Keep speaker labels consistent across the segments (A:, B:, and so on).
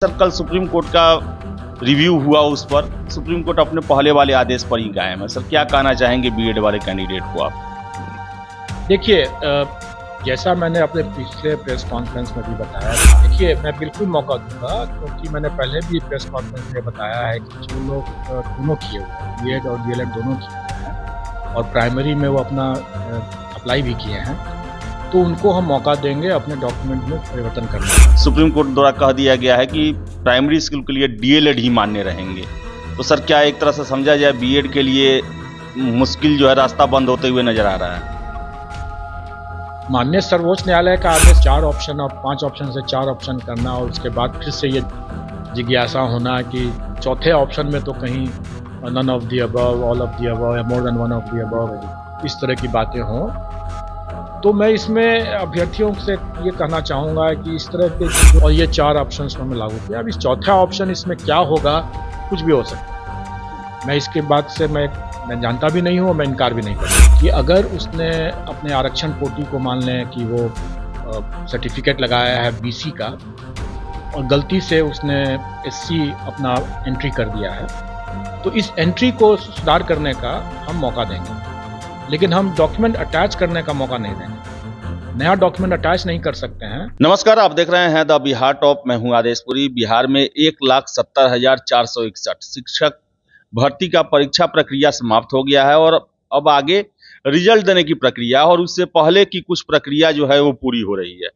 A: Sir कल supreme court का review हुआ, उस पर सुप्रीम कोर्ट अपने पहले वाले आदेश पर ही कायम है। सर क्या कहना चाहेंगे बीएड वाले कैंडिडेट को आप?
B: देखिए, जैसा मैंने अपने पिछले प्रेस कॉन्फ्रेंस में भी बताया था, देखिए मैं बिल्कुल मौका दूंगा, क्योंकि मैंने पहले भी प्रेस कॉन्फ्रेंस में बताया है कि जो लोग दोनों किए हुए हैं, बीएड और डीएलएड दोनों किए हुए हैं और प्राइमरी में वो अपना अप्लाई भी किए हैं, तो उनको हम मौका देंगे अपने डॉक्यूमेंट में परिवर्तन करने का।
A: सुप्रीम कोर्ट द्वारा कह दिया गया है कि प्राइमरी स्कूल के लिए डीएलएड ही मान्य रहेंगे, तो सर क्या एक तरह से समझा जाए बीएड के लिए मुश्किल जो है रास्ता बंद होते हुए नजर आ रहा है?
B: माननीय सर्वोच्च न्यायालय का आदेश 4 ऑप्शन और 5 ऑप्शन से 4 ऑप्शन करना और उसके बाद फिर से ये जिज्ञासा होना कि चौथे ऑप्शन में तो कहीं none of the above, all of the above या more than one of the above, इस तरह की बातें हों, तो मैं इसमें अभ्यर्थियों से ये कहना चाहूँगा कि इस तरह के और ये 4 ऑप्शंस में लागू किया। अब इस चौथा ऑप्शन इसमें क्या होगा, कुछ भी हो सकता है। मैं इसके बाद से मैं जानता भी नहीं हूँ और मैं इनकार भी नहीं करूँगा कि अगर उसने अपने आरक्षण कोटि को मान लें कि वो सर्टिफिकेट लगाया है बीसी का और गलती से उसने एससी अपना एंट्री कर दिया है, तो इस एंट्री को सुधार करने का हम मौका देंगे, लेकिन हम डॉक्यूमेंट अटैच करने का मौका नहीं देंगे। नया डॉक्यूमेंट अटैच नहीं कर सकते हैं।
A: नमस्कार, आप देख रहे हैं द बिहार टॉप। मैं हूं आदेशपुरी। बिहार में 1,70,461 शिक्षक भर्ती का परीक्षा प्रक्रिया समाप्त हो गया है और अब आगे रिजल्ट देने की प्रक्रिया और उससे पहले की कुछ प्रक्रिया जो है वो पूरी हो रही है।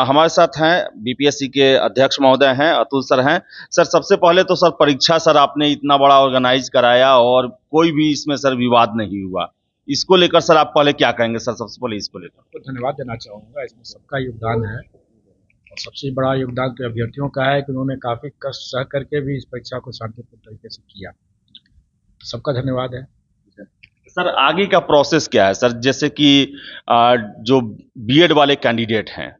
A: हमारे साथ हैं बीपीएससी के अध्यक्ष महोदय हैं, अतुल सर हैं। सर सबसे पहले तो सर परीक्षा सर आपने इतना बड़ा ऑर्गेनाइज कराया और कोई भी इसमें सर विवाद नहीं हुआ, इसको लेकर सर आप पहले क्या कहेंगे? सर सबसे पहले इसको लेकर
B: तो धन्यवाद देना चाहूँगा। इसमें सबका योगदान है और सबसे बड़ा योगदान तो अभ्यर्थियों का है कि उन्होंने काफ़ी कष्ट सह करके भी इस परीक्षा को शांतिपूर्ण तरीके से किया। सबका धन्यवाद है।
A: सर आगे का प्रोसेस क्या है सर? जैसे कि जो बीएड वाले कैंडिडेट हैं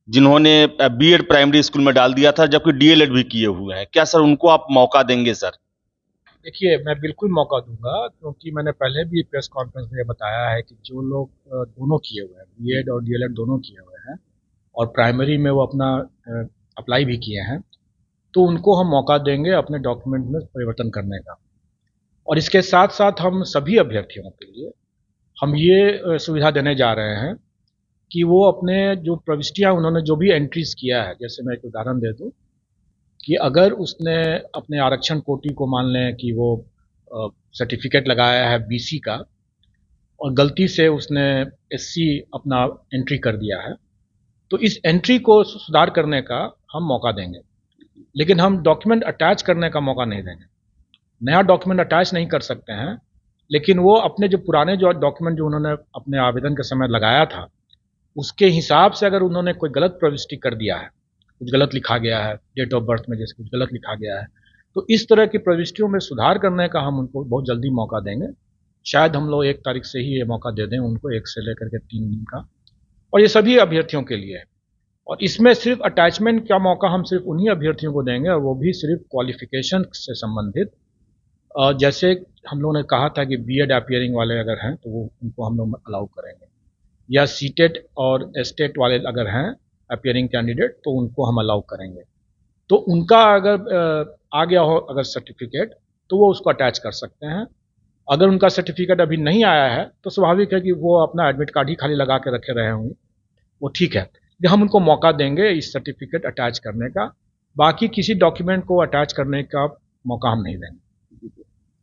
A: जिन्होंने बीएड प्राइमरी स्कूल में डाल दिया था जबकि डीएलएड भी किए हुए हैं, क्या सर उनको आप मौका देंगे? सर
B: देखिए, मैं बिल्कुल मौका दूंगा, क्योंकि मैंने पहले भी प्रेस कॉन्फ्रेंस में बताया है कि जो लोग दोनों किए हुए हैं, बीएड और डीएलएड दोनों किए हुए हैं और प्राइमरी में वो अपना अप्लाई भी किए हैं, तो उनको हम मौका देंगे अपने डॉक्यूमेंट में परिवर्तन करने का। और इसके साथ साथ हम सभी अभ्यर्थियों के लिए हम ये सुविधा देने जा रहे हैं कि वो अपने जो प्रविष्टियाँ उन्होंने जो भी एंट्रीज किया है, जैसे मैं एक उदाहरण दे दूँ कि अगर उसने अपने आरक्षण कोटि को मान लें कि वो सर्टिफिकेट लगाया है बीसी का और गलती से उसने एससी अपना एंट्री कर दिया है, तो इस एंट्री को सुधार करने का हम मौका देंगे, लेकिन हम डॉक्यूमेंट अटैच करने का मौका नहीं देंगे। नया डॉक्यूमेंट अटैच नहीं कर सकते हैं, लेकिन वो अपने जो पुराने जो डॉक्यूमेंट जो उन्होंने अपने आवेदन के समय लगाया था उसके हिसाब से अगर उन्होंने कोई गलत प्रविष्टि कर दिया है, कुछ गलत लिखा गया है, डेट ऑफ बर्थ में जैसे कुछ गलत लिखा गया है, तो इस तरह की प्रविष्टियों में सुधार करने का हम उनको बहुत जल्दी मौका देंगे। शायद हम लोग 1 तारीख से ही ये मौका दे दें उनको, 1 से लेकर के 3 दिन का, और ये सभी अभ्यर्थियों के लिए है। और इसमें सिर्फ अटैचमेंट का मौका हम सिर्फ उन्हीं अभ्यर्थियों को देंगे और वो भी सिर्फ क्वालिफिकेशन से संबंधित। जैसे हम लोगों ने कहा था कि बीएड अपियरिंग वाले अगर हैं तो वो उनको हम लोग अलाउ करेंगे, या सीटेट और एस्टेट वाले अगर हैं अपियरिंग कैंडिडेट तो उनको हम अलाउ करेंगे। तो उनका अगर आ गया हो अगर सर्टिफिकेट तो वो उसको अटैच कर सकते हैं। अगर उनका सर्टिफिकेट अभी नहीं आया है तो स्वाभाविक है कि वो अपना एडमिट कार्ड ही खाली लगा के रखे रहे होंगे, वो ठीक है, कि हम उनको मौका देंगे इस सर्टिफिकेट अटैच करने का। बाकी किसी डॉक्यूमेंट को अटैच करने का मौका हम नहीं देंगे।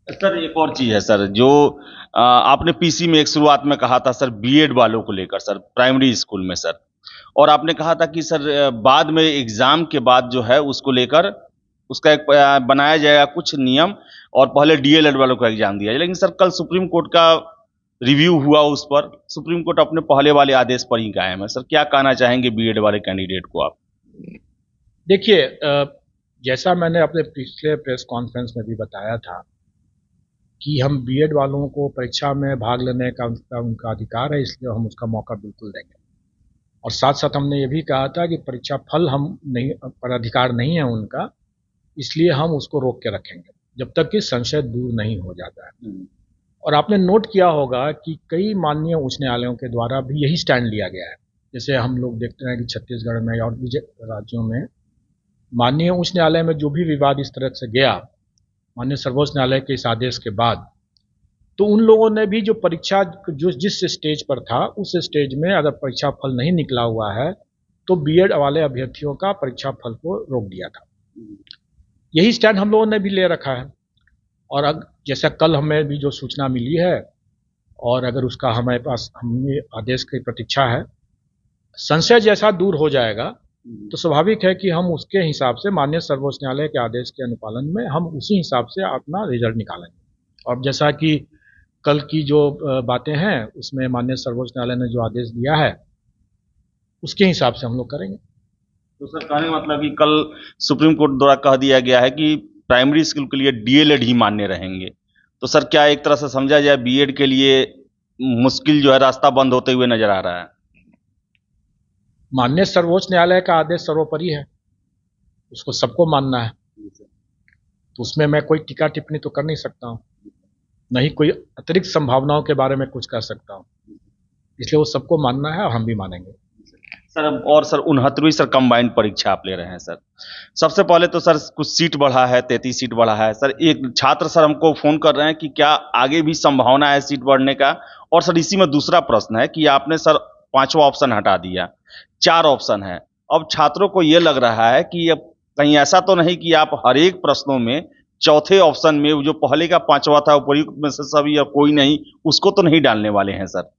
A: सर एक और चीज है सर, जो आपने पीसी में एक शुरुआत में कहा था सर बीएड वालों को लेकर सर प्राइमरी स्कूल में सर, और आपने कहा था कि सर बाद में एग्जाम के बाद जो है उसको लेकर उसका एक बनाया जाएगा कुछ नियम और पहले डीएलएड वालों को एग्जाम दिया जाए, लेकिन सर कल सुप्रीम कोर्ट का रिव्यू हुआ, उस पर सुप्रीम कोर्ट अपने पहले वाले आदेश पर ही कायम है। सर क्या कहना चाहेंगे बीएड वाले कैंडिडेट को आप?
B: देखिए, जैसा मैंने अपने पिछले प्रेस कॉन्फ्रेंस में भी बताया था कि हम बीएड वालों को परीक्षा में भाग लेने का उनका अधिकार है, इसलिए हम उसका मौका बिल्कुल देंगे। और साथ साथ हमने ये भी कहा था कि परीक्षा फल हम नहीं पर अधिकार नहीं है उनका, इसलिए हम उसको रोक के रखेंगे जब तक कि संशय दूर नहीं हो जाता है। और आपने नोट किया होगा कि कई माननीय उच्च न्यायालयों के द्वारा भी यही स्टैंड लिया गया है। जैसे हम लोग देखते हैं कि छत्तीसगढ़ में और भी राज्यों में माननीय उच्च न्यायालय में जो भी विवाद इस तरह से गया, माननीय सर्वोच्च न्यायालय के इस आदेश के बाद, तो उन लोगों ने भी जो परीक्षा जो जिस स्टेज पर था उस स्टेज में अगर परीक्षा फल नहीं निकला हुआ है तो बीएड वाले अभ्यर्थियों का परीक्षा फल को रोक दिया था। यही स्टैंड हम लोगों ने भी ले रखा है। और अब जैसा कल हमें भी जो सूचना मिली है और अगर उसका हमारे पास हमें आदेश की प्रतीक्षा है, संशय जैसा दूर हो जाएगा तो स्वाभाविक है कि हम उसके हिसाब से माननीय सर्वोच्च न्यायालय के आदेश के अनुपालन में हम उसी हिसाब से अपना रिजल्ट निकालेंगे। और जैसा कि कल की जो बातें हैं उसमें माननीय सर्वोच्च न्यायालय ने जो आदेश दिया है उसके हिसाब से हम लोग करेंगे।
A: तो सर कहने का मतलब कि कल सुप्रीम कोर्ट द्वारा कह दिया गया है कि प्राइमरी स्कूल के लिए डीएलएड ही मान्य रहेंगे, तो सर क्या एक तरह से समझा जाए बीएड के लिए मुश्किल जो है रास्ता बंद होते हुए नजर आ रहा है?
B: माननीय सर्वोच्च न्यायालय का आदेश सर्वोपरि है, उसको सबको मानना है, तो उसमें मैं कोई टीका टिप्पणी तो कर नहीं सकता हूँ, नहीं कोई अतिरिक्त संभावनाओं के बारे में कुछ कर सकता हूँ, इसलिए वो सबको मानना है और हम भी मानेंगे।
A: सर और सर 69वीं सर कंबाइंड परीक्षा आप ले रहे हैं सर, सबसे पहले तो सर कुछ सीट बढ़ा है, 33 सीट बढ़ा है सर। एक छात्र सर हमको फोन कर रहे हैं कि क्या आगे भी संभावना है सीट बढ़ने का, और सर इसी में दूसरा प्रश्न है कि आपने सर 5वां ऑप्शन हटा दिया, 4 ऑप्शन है। अब छात्रों को यह लग रहा है कि अब कहीं ऐसा तो नहीं कि आप हर एक प्रश्नों में चौथे ऑप्शन में जो पहले का 5वां था उपयुक्त में से सभी या कोई नहीं, उसको तो नहीं डालने वाले हैं सर?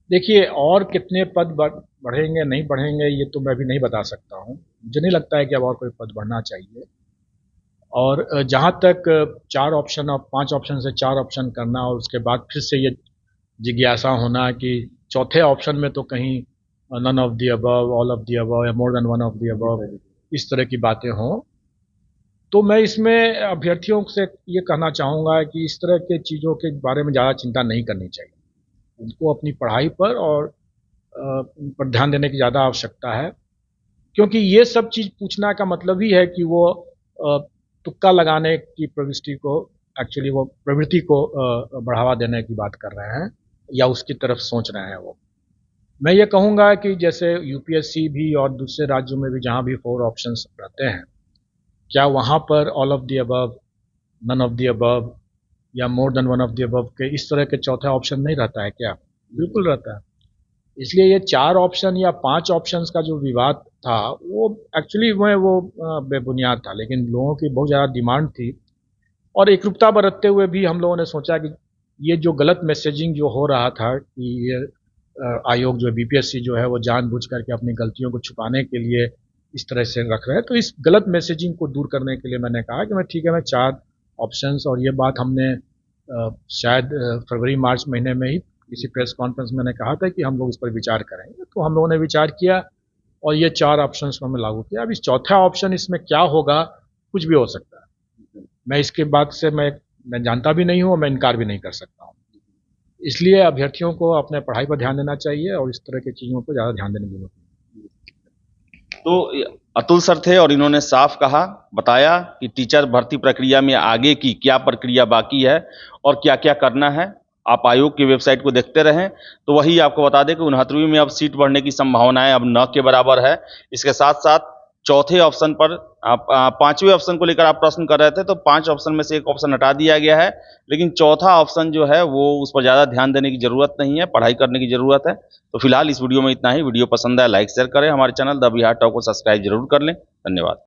B: देखिए, और कितने पद बढ़ेंगे नहीं बढ़ेंगे ये तो मैं भी नहीं बता सकता हूँ। मुझे नहीं लगता है कि अब और कोई पद बढ़ना चाहिए। और जहाँ तक 4 ऑप्शन और 5 ऑप्शन से 4 ऑप्शन करना और उसके बाद फिर से ये जिज्ञासा होना कि चौथे ऑप्शन में तो कहीं none of the above, all of the above या more than one of the above, इस तरह की बातें हों, तो मैं इसमें अभ्यर्थियों से ये कहना चाहूँगा कि इस तरह के चीज़ों के बारे में ज़्यादा चिंता नहीं करनी चाहिए। उनको अपनी पढ़ाई पर और उन पर ध्यान देने की ज़्यादा आवश्यकता है, क्योंकि ये सब चीज़ पूछना का मतलब ही है कि वो तुक्का लगाने की प्रवृत्ति को एक्चुअली वो प्रवृत्ति को बढ़ावा देने की बात कर रहे हैं या उसकी तरफ सोच रहे हैं वो। मैं ये कहूँगा कि जैसे यूपीएससी भी और दूसरे राज्यों में भी जहाँ भी 4 ऑप्शंस रहते हैं, क्या वहाँ पर all of the above, none of the above या more than one of the above के इस तरह के चौथा ऑप्शन नहीं रहता है क्या? बिल्कुल रहता है। इसलिए ये 4 ऑप्शन या 5 ऑप्शंस का जो विवाद था वो एक्चुअली में वो बेबुनियाद था, लेकिन लोगों की बहुत ज़्यादा डिमांड थी और एकरूपता बरतते हुए भी हम लोगों ने सोचा कि ये जो गलत मैसेजिंग जो हो रहा था कि ये आयोग जो बीपीएससी जो है वो जानबूझ करके अपनी गलतियों को छुपाने के लिए इस तरह से रख रहे हैं, तो इस गलत मैसेजिंग को दूर करने के लिए मैंने कहा कि मैं ठीक है, मैं 4 ऑप्शंस, और ये बात हमने शायद फरवरी मार्च महीने में ही किसी प्रेस कॉन्फ्रेंस में मैंने कहा था कि हम लोग इस पर विचार करेंगे, तो हम लोगों ने विचार किया और ये 4 ऑप्शंस को हमें लागू किया। अब इस चौथा ऑप्शन इसमें क्या होगा, कुछ भी हो सकता है, मैं इसके बाद से मैं जानता भी नहीं हूँ और मैं इनकार भी नहीं कर सकता हूँ। इसलिए अभ्यर्थियों को अपने पढ़ाई पर ध्यान देना चाहिए और इस तरह की चीज़ों पर ज़्यादा ध्यान देने की जरूरत नहीं।
A: तो अतुल सर थे और इन्होंने साफ कहा, बताया कि टीचर भर्ती प्रक्रिया में आगे की क्या प्रक्रिया बाकी है और क्या क्या करना है। आप आयोग की वेबसाइट को देखते रहें तो वही आपको बता दें कि 69वीं में अब सीट बढ़ने की संभावनाएं अब 9 के बराबर है। इसके साथ साथ चौथे ऑप्शन पर आप 5वें ऑप्शन को लेकर आप प्रश्न कर रहे थे, तो 5 ऑप्शन में से एक ऑप्शन हटा दिया गया है, लेकिन चौथा ऑप्शन जो है वो उस पर ज़्यादा ध्यान देने की जरूरत नहीं है, पढ़ाई करने की जरूरत है। तो फिलहाल इस वीडियो में इतना ही। वीडियो पसंद आया लाइक शेयर करें, हमारे चैनल द बिहार टॉक को सब्सक्राइब जरूर कर लें। धन्यवाद।